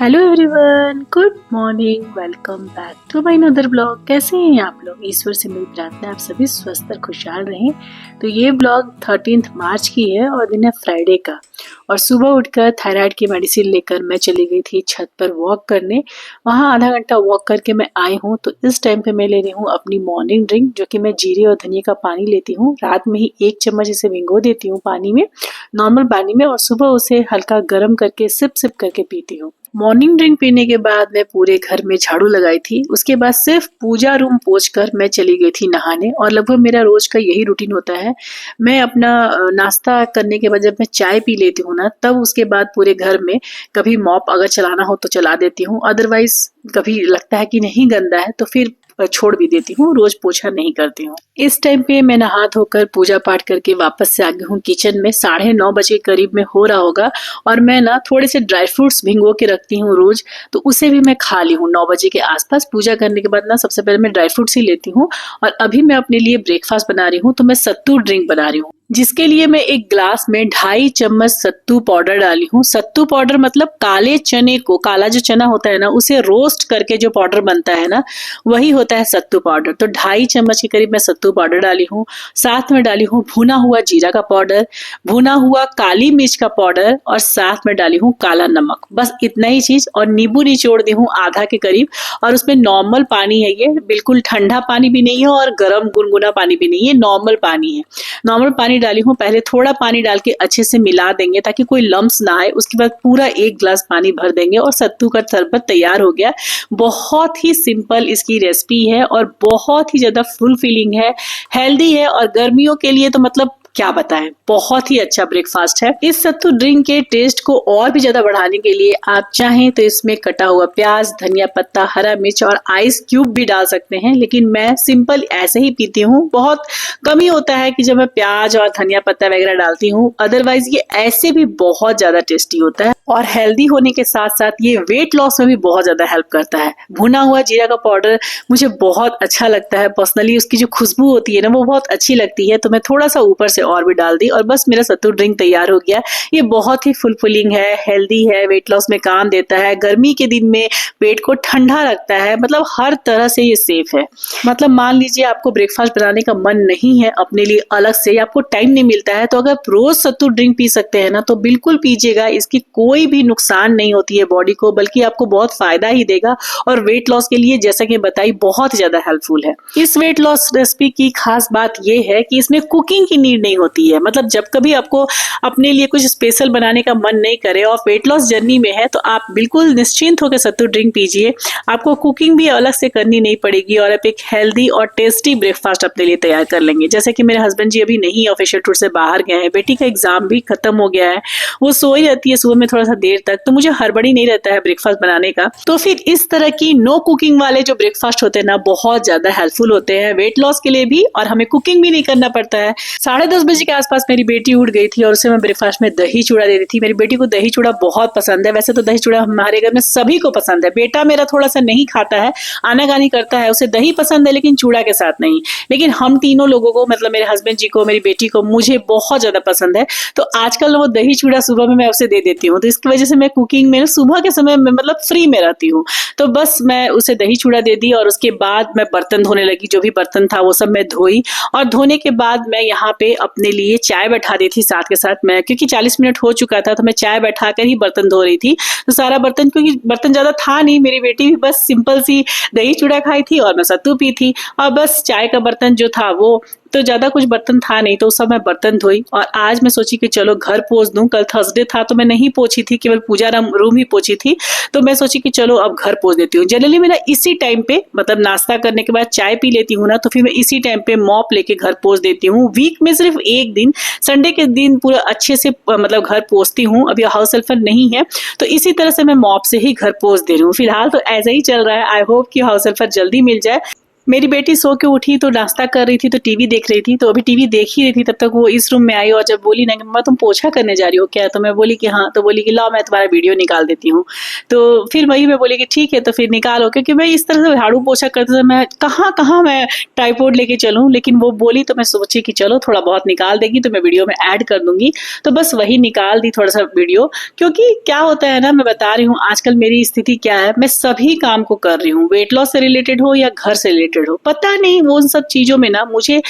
Hello everyone, good morning. Welcome back to my another blog. कैसे हैं आप लोग? ईश्वर से मेरी प्रार्थना है आप सभी स्वस्थ और खुशहाल रहें। तो ये ब्लॉग 13 मार्च की है और दिन है फ्राइडे का। और सुबह उठकर थायराइड की मेडिसिन लेकर मैं चली गई थी छत पर वॉक करने। वहाँ आधा घंटा वॉक करके मैं आई हूँ। तो इस टाइम पे मैं ले रही हूँ अपनी मॉर्निंग ड्रिंक, जो कि मैं जीरे और धनिया का पानी लेती हूँ। रात में ही 1 चम्मच इसे भिगो देती हूँ पानी में, नॉर्मल पानी में, और सुबह उसे हल्का गर्म करके सिप सिप करके पीती हूँ। मॉर्निंग ड्रिंक पीने के बाद मैं पूरे घर में झाड़ू लगाई थी। उसके बाद सिर्फ पूजा रूम पोंछकर मैं चली गई थी नहाने। और लगभग मेरा रोज का यही रूटीन होता है। मैं अपना नाश्ता करने के बाद जब मैं चाय पी लेती हूँ ना, तब उसके बाद पूरे घर में कभी मॉप अगर चलाना हो तो चला देती हूँ, अदरवाइज कभी लगता है कि नहीं गंदा है तो फिर छोड़ भी देती हूँ। रोज पोछा नहीं करती हूँ। इस टाइम पे मैं नहा धोकर पूजा पाठ करके वापस से आ गई हूँ किचन में। 9:30 बजे करीब में हो रहा होगा। और मैं ना थोड़े से ड्राई फ्रूट्स भिंगो के रखती हूँ रोज, तो उसे भी मैं खा ली हूँ 9 बजे के आसपास। पूजा करने के बाद ना सबसे पहले मैं ड्राई फ्रूट्स ही लेती हूँ। और अभी मैं अपने लिए ब्रेकफास्ट बना रही हूँ। तो मैं सत्तू ड्रिंक बना रही हूँ, जिसके लिए मैं एक ग्लास में 2.5 चम्मच सत्तू पाउडर डाली हूँ। सत्तू पाउडर मतलब काले चने को, काला जो चना होता है ना, उसे रोस्ट करके जो पाउडर बनता है ना, वही होता है सत्तू पाउडर। तो 2.5 चम्मच के करीब मैं सत्तू पाउडर डाली हूँ। साथ में डाली हूँ भुना हुआ जीरा का पाउडर, भुना हुआ काली मिर्च का पाउडर, और साथ में डाली हूँ काला नमक। बस इतना ही चीज। और नींबू निचोड़ दी हूँ आधा के करीब। और उसमें नॉर्मल पानी है, ये बिल्कुल ठंडा पानी भी नहीं है और गर्म गुनगुना पानी भी नहीं है, नॉर्मल पानी है। नॉर्मल पानी डाली हूँ। पहले थोड़ा पानी डाल के अच्छे से मिला देंगे ताकि कोई लम्स ना आए। उसके बाद पूरा 1 गिलास पानी भर देंगे और सत्तू का शरबत तैयार हो गया। बहुत ही सिंपल इसकी रेसिपी है और बहुत ही ज्यादा फुल फीलिंग है, हेल्दी है, और गर्मियों के लिए तो मतलब क्या बताएं, बहुत ही अच्छा ब्रेकफास्ट है। इस सत्तू ड्रिंक के टेस्ट को और भी ज्यादा बढ़ाने के लिए आप चाहें तो इसमें कटा हुआ प्याज, धनिया पत्ता, हरा मिर्च और आइस क्यूब भी डाल सकते हैं, लेकिन मैं सिंपल ऐसे ही पीती हूँ। बहुत कम ही होता है कि जब मैं प्याज और धनिया पत्ता वगैरह डालती हूँ, अदरवाइज ये ऐसे भी बहुत ज्यादा टेस्टी होता है। और हेल्दी होने के साथ साथ ये वेट लॉस में भी बहुत ज्यादा हेल्प करता है। भुना हुआ जीरा का पाउडर मुझे बहुत अच्छा लगता है पर्सनली। उसकी जो खुशबू होती है ना, वो बहुत अच्छी लगती है। तो मैं थोड़ा सा ऊपर से और भी डाल दी और बस मेरा सत्तू ड्रिंक तैयार हो गया। ये बहुत ही फुलफिलिंग है, हेल्दी है, वेट लॉस में काम देता है, गर्मी के दिन में पेट को ठंडा रखता है, मतलब हर तरह से ये सेफ है। मतलब मान लीजिए आपको ब्रेकफास्ट बनाने का मन नहीं है अपने लिए अलग से, आपको टाइम नहीं मिलता है, तो अगर रोज सत्तू ड्रिंक पी सकते हैं ना, तो बिल्कुल पीजिएगा। इसकी कोई भी नुकसान नहीं होती है बॉडी को, बल्कि आपको बहुत फायदा ही देगा। और वेट लॉस के लिए जैसा कि बताई बहुत ज्यादा हेल्पफुल है। इस वेट लॉस रेसिपी की खास बात यह है कि इसमें कुकिंग की नीड नहीं होती है। मतलब जब कभी आपको अपने लिए कुछ स्पेशल बनाने का मन नहीं करे और वेट लॉस जर्नी में है, तो आप बिल्कुल निश्चिंत होकर सत्तू ड्रिंक पीजिए। आपको कुकिंग भी अलग से करनी नहीं पड़ेगी और आप एक हेल्दी और टेस्टी ब्रेकफास्ट अपने लिए तैयार कर लेंगे। जैसे कि मेरे हस्बैंड जी अभी नहीं ऑफिशियल टूर से बाहर गए हैं, बेटी का एग्जाम भी खत्म हो गया है, वो सोई रहती है सुबह में थोड़ा सा देर तक, तो मुझे हड़बड़ी नहीं रहता है ब्रेकफास्ट बनाने का। तो फिर इस तरह की नो कुकिंग वाले जो ब्रेकफास्ट होते हैं ना, बहुत ज्यादा हेल्पफुल होते हैं वेट लॉस के लिए भी, और हमें कुकिंग भी नहीं करना पड़ता है। 10:30 बजे के आसपास मेरी बेटी उठ गई थी और उसे मैं ब्रेकफास्ट में दही चूड़ा दे दी थी। मेरी बेटी को दही चूड़ा बहुत पसंद है। वैसे तो दही चूड़ा हमारे घर में सभी को पसंद है। बेटा मेरा थोड़ा सा नहीं खाता है, आनाकानी करता है, उसे दही पसंद है लेकिन चूड़ा के साथ नहीं। लेकिन हम तीनों लोगों को, मतलब मेरे हस्बैंड जी को, मेरी बेटी को, मुझे बहुत ज्यादा पसंद है। तो आजकल वो दही चूड़ा सुबह में मैं उसे दे देती हूँ। तो इसकी वजह से मैं कुकिंग में सुबह के समय में मतलब फ्री में रहती हूँ। तो बस मैं उसे दही चूड़ा दे दी और उसके बाद मैं बर्तन धोने लगी। जो भी बर्तन था वो सब मैं धोई, और धोने के बाद मैं यहाँ पे अपने लिए चाय बैठा दी थी साथ के साथ। मैं क्योंकि 40 मिनट हो चुका था, तो मैं चाय बैठा कर ही बर्तन धो रही थी। तो सारा बर्तन, क्योंकि बर्तन ज्यादा था नहीं, मेरी बेटी भी बस सिंपल सी दही चूड़ा खाई थी और मैं सत्तू पी थी, और बस चाय का बर्तन जो था वो, तो ज्यादा कुछ बर्तन था नहीं, तो उस सब मैं बर्तन धोई। और आज मैं सोची कि चलो घर पोंछ दूं। कल थर्सडे था तो मैं नहीं पोंछी थी, केवल पूजा रूम ही पोंछी थी। तो मैं सोची कि चलो अब घर पोंछ देती हूँ। जनरली मेरा इसी टाइम पे, मतलब नाश्ता करने के बाद चाय पी लेती हूँ ना, तो फिर मैं इसी टाइम पे मॉप लेके घर पोंछ देती हूँ। वीक में सिर्फ एक दिन, संडे के दिन पूरा अच्छे से मतलब घर पोंछती हूँ। अभी हाउस हेल्पर नहीं है, तो इसी तरह से मैं मॉप से ही घर पोंछ दे रही हूँ। फिलहाल तो ऐसा ही चल रहा है। आई होप कि हाउस हेल्पर जल्दी मिल जाए। मेरी बेटी सो के उठी तो नाश्ता कर रही थी, तो टीवी देख रही थी, तो अभी टीवी देख ही रही थी तब तक वो इस रूम में आई और जब बोली ना कि मम्मा तुम पोछा करने जा रही हो क्या, तो मैं बोली कि हाँ, तो बोली कि लाओ मैं तुम्हारा वीडियो निकाल देती हूँ। तो फिर वही मैं बोली कि ठीक है, तो फिर निकालो, क्योंकि मैं इस तरह से झाड़ू पोछा करते समय मैं कहाँ कहाँ मैं ट्राइपॉड लेके चलूँ, लेकिन वो बोली तो मैं सोची कि चलो थोड़ा बहुत निकाल देगी तो मैं वीडियो में ऐड कर दूंगी। तो बस वही निकाल दी थोड़ा सा वीडियो, क्योंकि क्या होता है ना, मैं बता रही हूँ आजकल मेरी स्थिति क्या है, मैं सभी काम को कर रही हूँ, वेट लॉस से रिलेटेड हो या घर से रिलेटेड हो, पता नहीं वो उन सब चीजों में ना मुझे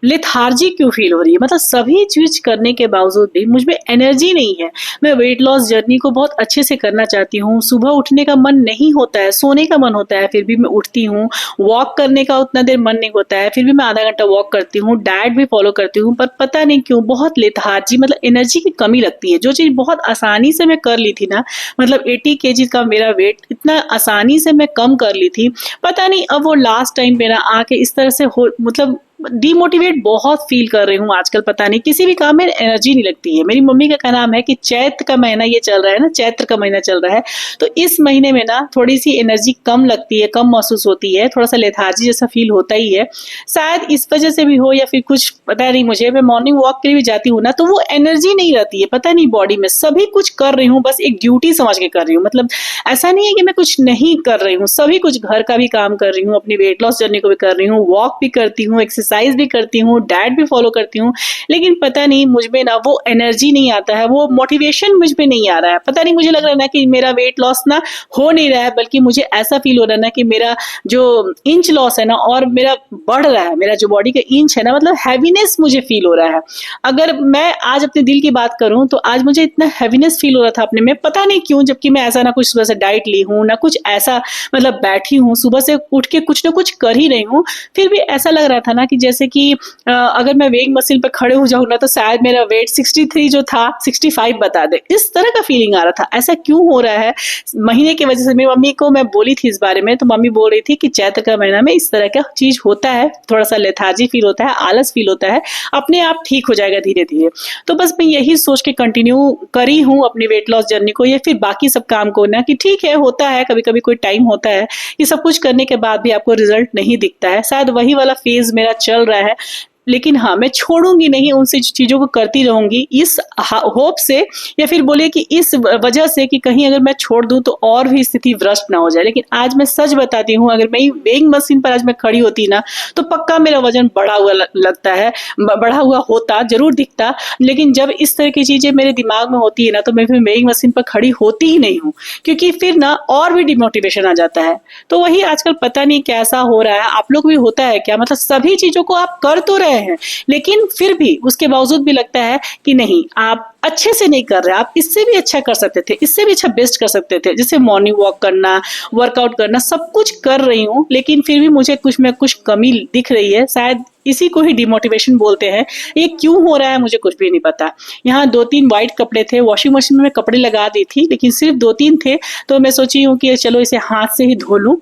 लेथार्जी क्यों फील हो रही है। मतलब सभी चीज करने के बावजूद भी मुझ में एनर्जी नहीं है। मैं वेट लॉस जर्नी को बहुत अच्छे से करना चाहती हूँ, सुबह उठने का मन नहीं होता है, सोने का मन होता है, फिर भी मैं उठती हूँ। वॉक करने का उतना देर मन नहीं होता है, फिर भी मैं आधा घंटा वॉक करती हूँ, डाइट भी फॉलो करती हूँ, पर पता नहीं क्यों बहुत लेथार्जी, मतलब एनर्जी की कमी लगती है। जो चीज बहुत आसानी से मैं कर ली थी ना, मतलब 80 केजी का मेरा वेट इतना आसानी से मैं कम कर ली थी, पता नहीं अब वो लास्ट टाइम पे ना आके इस तरह से हो, मतलब डिमोटिवेट बहुत फील कर रही हूँ आजकल। पता नहीं किसी भी काम में एनर्जी नहीं लगती है। मेरी मम्मी का कहना है कि चैत्र का महीना ये चल रहा है ना, चैत्र का महीना चल रहा है, तो इस महीने में ना थोड़ी सी एनर्जी कम लगती है, कम महसूस होती है, थोड़ा सा लेथार्जी जैसा फील होता ही है। शायद इस वजह से भी हो या फिर कुछ पता नहीं मुझे। मैं मॉर्निंग वॉक के लिए भी जाती हूँ ना, तो वो एनर्जी नहीं रहती है, पता नहीं बॉडी में। सभी कुछ कर रही हूँ, बस एक ड्यूटी समझ के कर रही हूँ। मतलब ऐसा नहीं है कि मैं कुछ नहीं कर रही हूँ, सभी कुछ घर का भी काम कर रही हूँ, अपनी वेट लॉस जर्नी को भी कर रही हूँ, वॉक भी करती हूँ, एक्सरसाइज भी करती हूँ, डाइट भी फॉलो करती हूँ, लेकिन पता नहीं मुझ में ना वो एनर्जी नहीं आता है, वो मोटिवेशन मुझ में नहीं आ रहा है। पता नहीं, मुझे लग रहा है ना कि मेरा वेट लॉस ना हो नहीं रहा है, बल्कि मुझे ऐसा फील हो रहा है ना कि मेरा जो इंच लॉस है ना और मेरा बढ़ रहा है, मेरा जो बॉडी का इंच है ना, मतलब हैवीनेस मुझे फील हो रहा है। अगर मैं आज अपने दिल की बात करूं तो आज मुझे इतना हैवीनेस फील हो रहा था अपने में, पता नहीं क्यों, जबकि मैं ऐसा ना कुछ सुबह से डाइट ली हूं ना कुछ ऐसा, मतलब बैठी हूं सुबह से उठ के कुछ ना कुछ कर ही रही हूं, फिर भी ऐसा लग रहा था ना कि जैसे कि अगर मैं वेइंग मशीन पर खड़े हो जाऊं ना तो शायद मेरा वेट 63 जो था 65 बता दे, इस तरह का फीलिंग आ रहा था। ऐसा क्यों हो रहा है? महीने की वजह से मेरी मम्मी को मैं बोली थी इस बारे में, तो मम्मी बोल रही थी कि चैत्र का महीना में इस तरह का चीज होता है, थोड़ा सा लेथार्जी फील होता है, आलस फील होता है, अपने आप ठीक हो जाएगा धीरे धीरे। तो बस मैं यही सोच के कंटिन्यू करी हूँ अपनी वेट लॉस जर्नी को, या फिर बाकी सब काम को ना, कि ठीक है, होता है कभी कभी, कोई टाइम होता है कि सब कुछ करने के बाद भी आपको रिजल्ट नहीं दिखता है, शायद वही वाला फेज मेरा चल रहा है। लेकिन हाँ, मैं छोड़ूंगी नहीं, उन चीजों को करती रहूंगी इस होप से, या फिर बोले कि इस वजह से कि कहीं अगर मैं छोड़ दूं तो और भी स्थिति भ्रष्ट ना हो जाए। लेकिन आज मैं सच बताती हूँ, अगर मैं वेइंग मशीन पर आज मैं खड़ी होती ना तो पक्का मेरा वजन बढ़ा हुआ लगता है, बढ़ा हुआ होता, जरूर दिखता। लेकिन जब इस तरह की चीजें मेरे दिमाग में होती है ना, तो मैं फिर वेइंग मशीन पर खड़ी होती ही नहीं हूँ, क्योंकि फिर ना और भी डिमोटिवेशन आ जाता है। तो वही आजकल पता नहीं कैसा हो रहा है, आप लोग भी होता है क्या? मतलब सभी चीजों को आप कर तो रहे हैं, लेकिन फिर भी उसके बावजूद भी लगता है कि नहीं, आप अच्छे से नहीं कर रहे, आप इससे भी अच्छा कर सकते थे, इससे भी अच्छा बेस्ट कर सकते थे। जैसे मॉर्निंग वॉक करना, वर्कआउट करना, सब कुछ कर रही हूँ, लेकिन फिर भी मुझे कुछ में कुछ कमी दिख रही है। शायद इसी को ही डिमोटिवेशन बोलते हैं। ये क्यों हो रहा है मुझे कुछ भी नहीं पता। यहाँ 2-3 व्हाइट कपड़े थे, वॉशिंग मशीन में कपड़े लगा दी थी, लेकिन सिर्फ 2-3 थे, तो मैं सोची हूँ कि चलो इसे हाथ से ही धो लूं।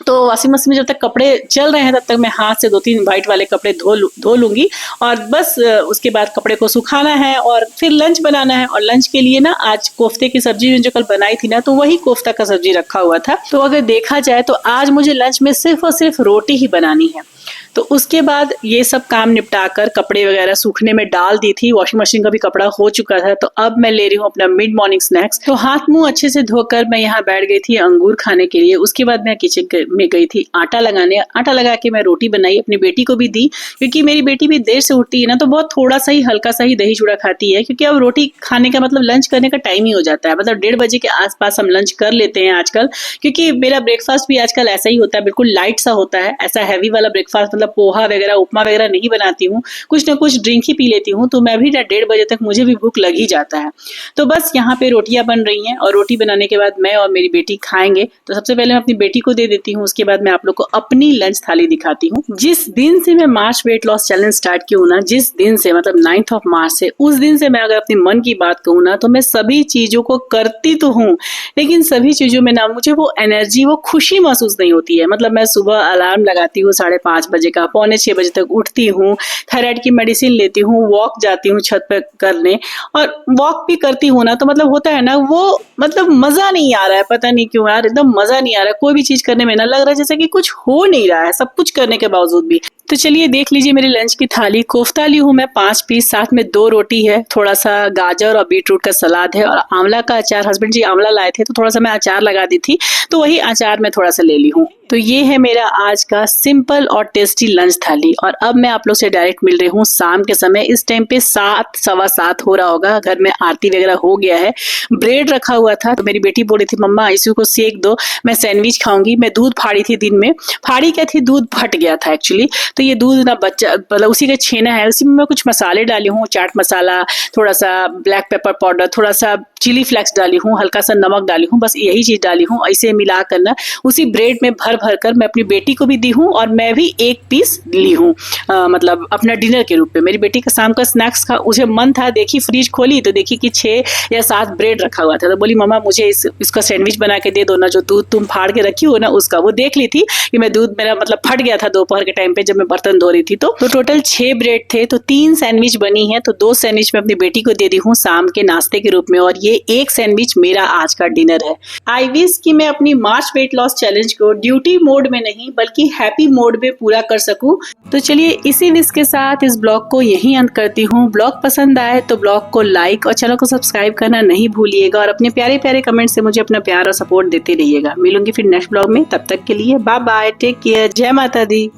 तो वॉशिंग मशीन में जब तक कपड़े चल रहे हैं तब तक मैं हाथ से 2-3 व्हाइट वाले कपड़े धो लूंगी, और बस उसके बाद कपड़े को सुखाना है और फिर लंच बनाना है। और लंच के लिए ना आज कोफ्ते की सब्जी जो कल बनाई थी ना, तो वही कोफ्ता का सब्जी रखा हुआ था। तो अगर देखा जाए तो आज मुझे लंच में सिर्फ और सिर्फ रोटी ही बनानी है। तो उसके बाद ये सब काम निपटा कर कपड़े वगैरह सूखने में डाल दी थी, वॉशिंग मशीन का भी कपड़ा हो चुका था। तो अब मैं ले रही हूँ अपना मिड मॉर्निंग स्नैक्स। तो हाथ मुंह अच्छे से धोकर मैं यहाँ बैठ गई थी अंगूर खाने के लिए। उसके बाद मैं किचन में गई थी आटा लगाने। आटा लगा के मैं रोटी बनाई, अपनी बेटी को भी दी, क्योंकि मेरी बेटी भी देर से उठती है ना, तो बहुत थोड़ा सा ही हल्का सा ही दही चूड़ा खाती है, क्योंकि अब रोटी खाने का मतलब लंच करने का टाइम ही हो जाता है। मतलब 1:30 बजे के आसपास हम लंच कर लेते हैं आजकल, क्योंकि मेरा ब्रेकफास्ट भी आजकल ऐसा ही होता है, बिल्कुल लाइट सा होता है, ऐसा हैवी वाला ब्रेकफास्ट, मतलब पोहा वगैरह उपमा वगैरह नहीं बनाती हूँ, कुछ ना कुछ ड्रिंक ही पी लेती हूँ। तो मैं भी 1:30 बजे तक मुझे भी भूख लग ही जाता है। तो बस यहाँ पे रोटियां बन रही हैं, और रोटी बनाने के बाद मैं और मेरी बेटी खाएंगे। तो सबसे पहले मैं अपनी बेटी को दे देती हूँ, उसके बाद मैं आप लोग को अपनी लंच थाली दिखाती हूँ। जिस दिन से मैं मार्च वेट लॉस चैलेंज स्टार्ट की हूँ ना, जिस दिन से, मतलब 9 मार्च से, उस दिन से मैं अगर अपने मन की बात कहूँ ना, तो मैं सभी चीजों को करती तो हूँ, लेकिन सभी चीजों में ना मुझे वो एनर्जी, वो खुशी महसूस नहीं होती है। मतलब मैं सुबह अलार्म लगाती हूँ 5:30 बजे का, 5:45 बजे तक उठती हूँ, थायराइड की मेडिसिन लेती हूँ, वॉक जाती हूँ छत पर करने, और वॉक भी करती हूँ ना, तो मतलब होता है ना, वो मतलब मजा नहीं आ रहा है, पता नहीं क्यों यार, एकदम मजा नहीं आ रहा है। कोई भी चीज करने में ना ना, लग रहा है जैसे कि कुछ हो नहीं रहा है सब कुछ करने के बावजूद भी। तो चलिए देख लीजिए मेरी लंच की थाली। कोफ्ता ली हूँ मैं 5 पीस, साथ में 2 रोटी है, थोड़ा सा गाजर और बीटरूट का सलाद है और आंवला का अचार। हस्बैंड जी आंवला लाए थे तो थोड़ा सा मैं अचार लगा दी थी, तो वही अचार मैं थोड़ा सा ले ली हूँ। तो ये है मेरा आज का सिंपल और टेस्टी लंच थाली। और अब मैं आप लोग से डायरेक्ट मिल रही हूँ शाम के समय। इस टाइम पे 7 सवा 7 हो रहा होगा, घर में आरती वगैरह हो गया है। ब्रेड रखा हुआ था तो मेरी बेटी बोली थी मम्मा इसी को सेक दो, मैं सैंडविच खाऊंगी। मैं दूध फाड़ी थी दिन में, फाड़ी क्या थी, दूध फट गया था एक्चुअली। तो ये दूध ना बच्चा मतलब उसी का छेना है, उसी में मैं कुछ मसाले डाली हूँ, चाट मसाला, थोड़ा सा ब्लैक पेपर पाउडर, थोड़ा सा चिली फ्लेक्स डाली हूँ, हल्का सा नमक डाली हूँ, बस यही चीज डाली हूँ। ऐसे मिला कर ना उसी ब्रेड में भर भर कर मैं अपनी बेटी को भी दी हूँ और मैं भी 1 पीस ली हूँ, मतलब अपना डिनर के रूप में। मेरी बेटी का शाम का स्नैक्स का उसे मन था, देखी फ्रिज खोली तो देखी कि 6 या 7 ब्रेड रखा हुआ था, तो बोली मम्मा मुझे इसका सैंडविच बना के दे दो ना, जो दूध तुम फाड़ के रखी हो ना उसका। वो देख ली थी कि मैं दूध मेरा मतलब फट गया था दोपहर के टाइम पे जब मैं बर्तन धो रही थी। तो टोटल 6 ब्रेड थे, तो 3 सैंडविच बनी है, तो 2 सैंडविच मैं अपनी बेटी को दे दी हूँ शाम के नाश्ते के रूप में और ये 1 सैंडविच मेरा आज का डिनर है। आई विश कि मैं अपनी मार्च वेट लॉस चैलेंज को ड्यूटी मोड में नहीं बल्कि हैप्पी मोड में पूरा कर सकूं। तो चलिए इसी विश के साथ इस ब्लॉग को यहीं अंत करती हूँ। ब्लॉग पसंद आए तो ब्लॉग को लाइक और चैनल को सब्सक्राइब करना नहीं भूलिएगा और अपने प्यारे प्यारे कमेंट से मुझे अपना प्यार और सपोर्ट देते रहिएगा। मिलूंगी फिर नेक्स्ट ब्लॉग में, तब तक के लिए बाय बाय, टेक केयर, जय माता दी।